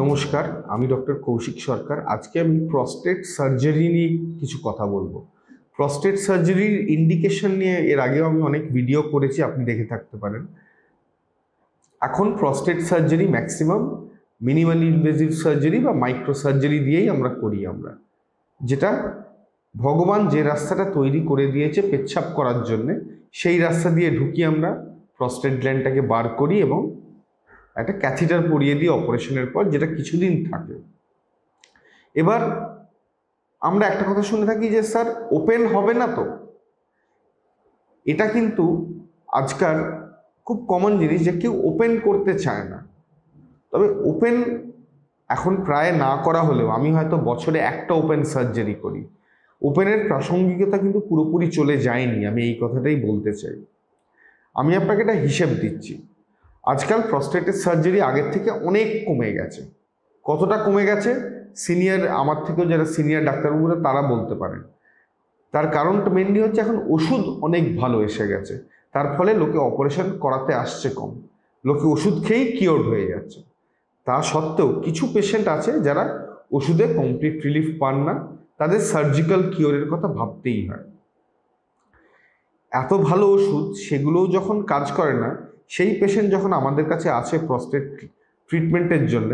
নমস্কার, আমি ডক্টর কৌশিক সরকার। আজকে আমি প্রস্টেট সার্জারি নিয়ে কিছু কথা বলবো। প্রস্টেট সার্জারির ইন্ডিকেশন নিয়ে এর আগেও আমি অনেক ভিডিও করেছি, আপনি দেখে থাকতে পারেন। এখন prostate surgery maximum minimally invasive surgery বা মাইক্রো সার্জারি দিয়েই আমরা করি। যেটা ভগবান যে রাস্তাটা তৈরি করে দিয়েছে পেচ্ছাপ করার জন্য, সেই রাস্তা দিয়ে ঢুকি আমরা প্রস্টেট গ্ল্যান্ডটাকে বার করি এবং একটা ক্যাথিটার পরিয়ে দিই অপারেশনের পর, যেটা কিছুদিন থাকে। এবার আমরা একটা কথা শুনে থাকি যে স্যার ওপেন হবে না তো। এটা কিন্তু আজকাল খুব কমন জিনিস যে কেউ ওপেন করতে চায় না। তবে ওপেন এখন প্রায় না করা হলেও আমি হয়তো বছরে একটা ওপেন সার্জারি করি। ওপেনের প্রাসঙ্গিকতা কিন্তু পুরোপুরি চলে যায়নি, আমি এই কথাটাই বলতে চাই। আমি আপনাকে একটা হিসেব দিচ্ছি। আজকাল প্রস্টেটের সার্জারি আগের থেকে অনেক কমে গেছে। কতটা কমে গেছে সিনিয়র, আমার থেকেও যারা সিনিয়র ডাক্তারবাবুরা তারা বলতে পারেন। তার কারণটা মেনলি হচ্ছে এখন ওষুধ অনেক ভালো এসে গেছে, তার ফলে লোকে অপারেশন করাতে আসছে কম, লোকে ওষুধ খেয়েই কিওর হয়ে যাচ্ছে। তা সত্ত্বেও কিছু পেশেন্ট আছে যারা ওষুধে কমপ্লিট রিলিফ পান না, তাদের সার্জিক্যাল কিওরের কথা ভাবতেই হয়। এত ভালো ওষুধ সেগুলোও যখন কাজ করে না, সেই পেশেন্ট যখন আমাদের কাছে আসে প্রস্টেট ট্রিটমেন্টের জন্য,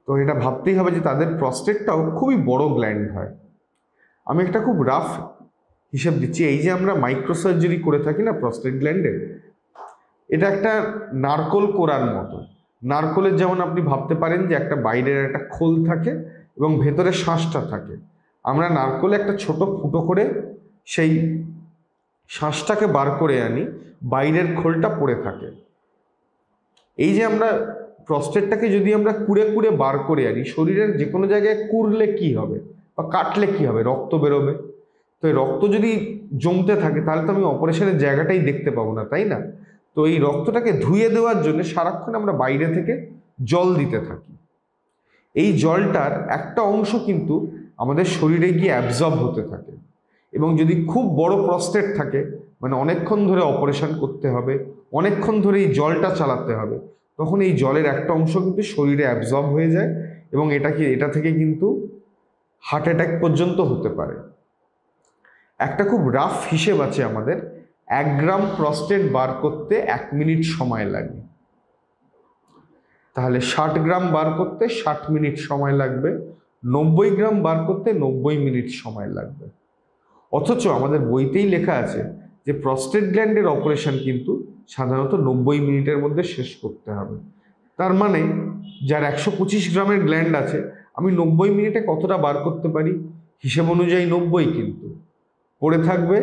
তো এটা ভাবতেই হবে যে তাদের প্রস্টেটটাও খুবই বড় গ্ল্যান্ড হয়। আমি একটা খুব রাফ হিসেব দিচ্ছি। এই যে আমরা মাইক্রো সার্জারি করে থাকি না প্রস্টেট গ্ল্যান্ডে, এটা একটা নারকোল কোরার মতো। নারকোলের যেমন আপনি ভাবতে পারেন যে একটা বাইরের একটা খোল থাকে এবং ভেতরে শ্বাসটা থাকে। আমরা নারকোলে একটা ছোট ফুটো করে সেই শ্বাসটাকে বার করে আনি, বাইরের খোলটা পড়ে থাকে। এই যে আমরা প্রস্টেটটাকে যদি আমরা কুড়ে কুড়ে বার করে আনি, শরীরের যে কোনো জায়গায় কুড়লে কি হবে বা কাটলে কি হবে? রক্ত বেরোবে। তো এই রক্ত যদি জমতে থাকে তাহলে তো আমি অপারেশনের জায়গাটাই দেখতে পাবো না, তাই না? তো এই রক্তটাকে ধুয়ে দেওয়ার জন্য সারাক্ষণ আমরা বাইরে থেকে জল দিতে থাকি। এই জলটার একটা অংশ কিন্তু আমাদের শরীরে গিয়ে অ্যাবজর্ব হতে থাকে, এবং যদি খুব বড় প্রস্টেট থাকে, মানে অনেকক্ষণ ধরে অপারেশন করতে হবে, অনেকক্ষণ ধরে এই জলটা চালাতে হবে, তখন এই জলের একটা অংশ কিন্তু শরীরে অ্যাবজর্ব হয়ে যায় এবং এটা থেকে কিন্তু হার্ট অ্যাটাক পর্যন্ত হতে পারে। একটা খুব রাফ হিসেব আছে আমাদের, 1 গ্রাম প্রস্টেট বার করতে 1 মিনিট সময় লাগে। তাহলে 60 গ্রাম বার করতে 60 মিনিট সময় লাগবে, 90 গ্রাম বার করতে 90 মিনিট সময় লাগবে। অথচ আমাদের বইতেই লেখা আছে যে প্রস্টেট গ্ল্যান্ডের অপারেশন কিন্তু সাধারণত 90 মিনিটের মধ্যে শেষ করতে হবে। তার মানে যার 125 গ্রামের গ্ল্যান্ড আছে, আমি 90 মিনিটে কতটা বার করতে পারি? হিসেব অনুযায়ী 90, কিন্তু পড়ে থাকবে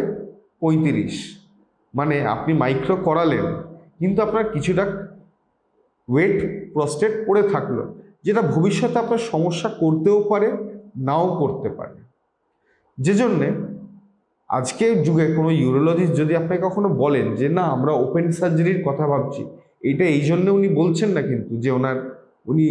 35। মানে আপনি মাইক্রো করালেন কিন্তু আপনার কিছুটা ওয়েট প্রস্টেট পড়ে থাকলো, যেটা ভবিষ্যতে আপনার সমস্যা করতেও পারে, নাও করতে পারে। যে জন্যে আজকের যুগে কোনো ইউরোলজিস্ট যদি আপনাকে কখনো বলেন যে না আমরা ওপেন সার্জারির কথা ভাবছি, এটা এই জন্য উনি বলছেন না কিন্তু যে উনি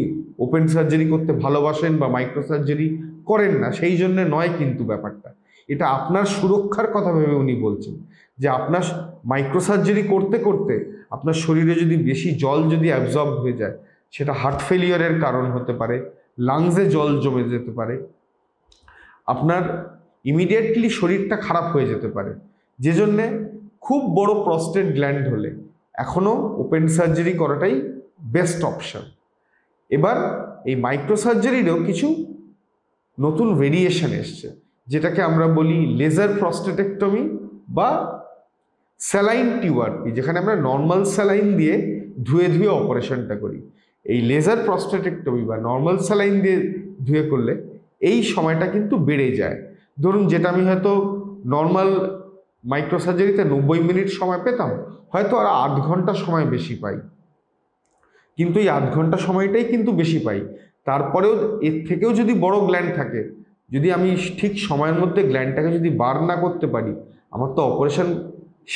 ওপেন সার্জারি করতে ভালোবাসেন বা মাইক্রো সার্জারি করেন না, সেই জন্য নয় কিন্তু ব্যাপারটা। এটা আপনার সুরক্ষার কথা ভেবে উনি বলছেন যে আপনার মাইক্রো সার্জারি করতে করতে আপনার শরীরে যদি বেশি জল যদি অ্যাবজর্ব হয়ে যায়, সেটা হার্ট ফেলিওরের কারণ হতে পারে, লাংসে জল জমে যেতে পারে, আপনার ইমিডিয়েটলি শরীরটা খারাপ হয়ে যেতে পারে। যে জন্যে খুব বড় প্রস্টেট গ্ল্যান্ড হলে এখনও ওপেন সার্জারি করাটাই বেস্ট অপশন। এবার এই মাইক্রো সার্জারিরও কিছু নতুন ভেরিয়েশন এসছে, যেটাকে আমরা বলি লেজার প্রস্টেটেক্টমি বা স্যালাইন টিউআরপি, যেখানে আমরা নর্মাল স্যালাইন দিয়ে ধুয়ে ধুয়ে অপারেশনটা করি। এই লেজার প্রস্টেটেক্টমি বা নর্মাল স্যালাইন দিয়ে ধুয়ে করলে এই সময়টা কিন্তু বেড়ে যায়। ধরুন যেটা আমি হয়তো নর্মাল মাইক্রো সার্জারিতে 90 মিনিট সময় পেতাম, হয়তো আর 8 ঘন্টা সময় বেশি পাই, কিন্তু এই 8 ঘন্টা সময়টাই কিন্তু বেশি পাই। তারপরেও এর থেকেও যদি বড় গ্ল্যান্ড থাকে, যদি আমি ঠিক সময়ের মধ্যে গ্ল্যান্ডটাকে যদি বার না করতে পারি, আমার তো অপারেশন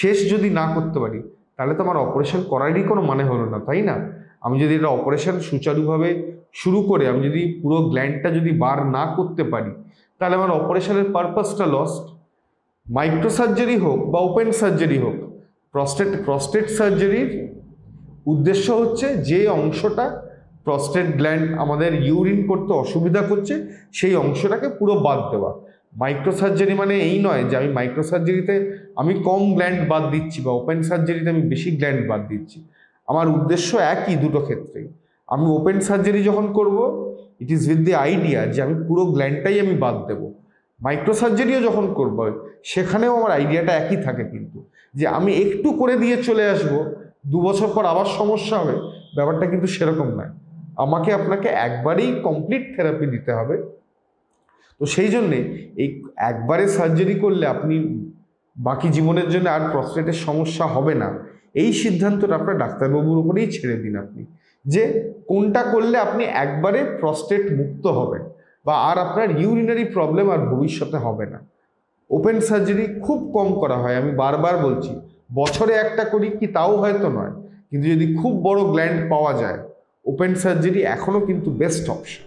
শেষ যদি না করতে পারি, তাহলে তো আমার অপারেশন করারই কোনো মানে হলো না, তাই না? আমি যদি এটা অপারেশন সুচারুভাবে শুরু করে আমি যদি পুরো গ্ল্যান্ডটা যদি বার না করতে পারি, তাহলে আমার অপারেশনের পারপাসটা লস্ট। মাইক্রো সার্জারি হোক বা ওপেন সার্জারি হোক, প্রস্টেট সার্জারির উদ্দেশ্য হচ্ছে যে অংশটা প্রস্টেট গ্ল্যান্ড আমাদের ইউরিন করতে অসুবিধা করছে, সেই অংশটাকে পুরো বাদ দেওয়া। মাইক্রো সার্জারি মানে এই নয় যে আমি মাইক্রো সার্জারিতে আমি কম গ্ল্যান্ড বাদ দিচ্ছি বা ওপেন সার্জারিতে আমি বেশি গ্ল্যান্ড বাদ দিচ্ছি। আমার উদ্দেশ্য একই দুটো ক্ষেত্রেই। আমি ওপেন সার্জারি যখন করব, it is with the idea যে আমি পুরো গ্ল্যান্ডটাই আমি বাদ দেবো। মাইক্রো সার্জারিও যখন করব, সেখানেও আমার আইডিয়াটা একই থাকে, কিন্তু যে আমি একটু করে দিয়ে চলে আসব, 2 বছর পর আবার সমস্যা হবে, ব্যাপারটা কিন্তু সেরকম নয়। আমাকে আপনাকে একবারেই কমপ্লিট থেরাপি দিতে হবে। তো সেই জন্যে এই একবারে সার্জারি করলে আপনি বাকি জীবনের জন্য আর প্রস্টেটের সমস্যা হবে না, এই সিদ্ধান্তটা আপনার ডাক্তারবাবুর উপরেই ছেড়ে দিন আপনি, যে কোনটা করলে আপনি একবারে প্রস্টেট মুক্ত হবেন বা আর আপনার ইউরিনারি প্রবলেম আর ভবিষ্যতে হবে না। ওপেন সার্জারি খুব কম করা হয়, আমি বারবার বলছি, বছরে একটা করি কি তাও হয়তো নয়, কিন্তু যদি খুব বড় গ্ল্যান্ড পাওয়া যায়, ওপেন সার্জারি এখনও কিন্তু বেস্ট অপশন।